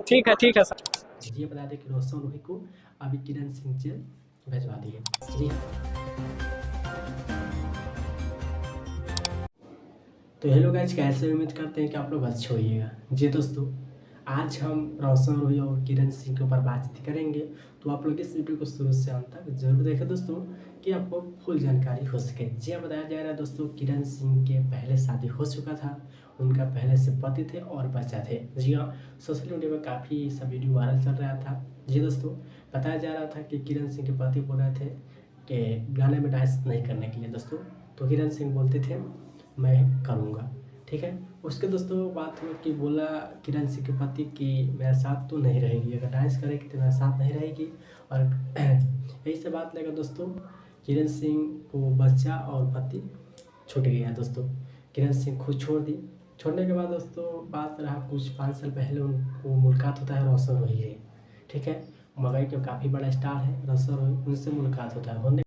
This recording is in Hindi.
ठीक है सर। ये बता दें कि रोशन रोही को अभी किरण सिंह जेल भिजवा दिए। जी तो हेलो गाइस, कैसे उम्मीद करते हैं कि आप लोग अच्छे होइएगा। जी दोस्तों, आज हम रोशन रोही और किरण सिंह के ऊपर बातचीत करेंगे, तो आप लोग इस वीडियो को शुरू से अंत तक जरूर देखें दोस्तों, कि आपको फुल जानकारी हो सके। जी हाँ, बताया जा रहा है दोस्तों, किरण सिंह के पहले शादी हो चुका था, उनका पहले से पति थे और बच्चा थे। जी हाँ, सोशल मीडिया पर काफ़ी सब वीडियो वायरल चल रहा था। जी दोस्तों, बताया जा रहा था कि किरण सिंह के पति बोल रहे थे कि गाने में डांस नहीं करने के लिए दोस्तों, तो किरण सिंह बोलते थे मैं करूँगा। ठीक है, उसके दोस्तों बात हुई कि बोला किरण सिंह के पति कि मेरे साथ तो नहीं रहेगी, अगर डांस करेगी तो मेरे साथ नहीं रहेगी। और यही से बात लेकर दोस्तों किरण सिंह को बच्चा और पति छूट गया दोस्तों। किरण सिंह खुद छोड़ दी। छोड़ने के बाद दोस्तों बात रहा कुछ 5 साल पहले उनको मुलाकात होता है रोशन रोही से। ठीक है, मगई का काफ़ी बड़ा स्टार है रोशन रोही, उनसे मुलाकात होता है। होने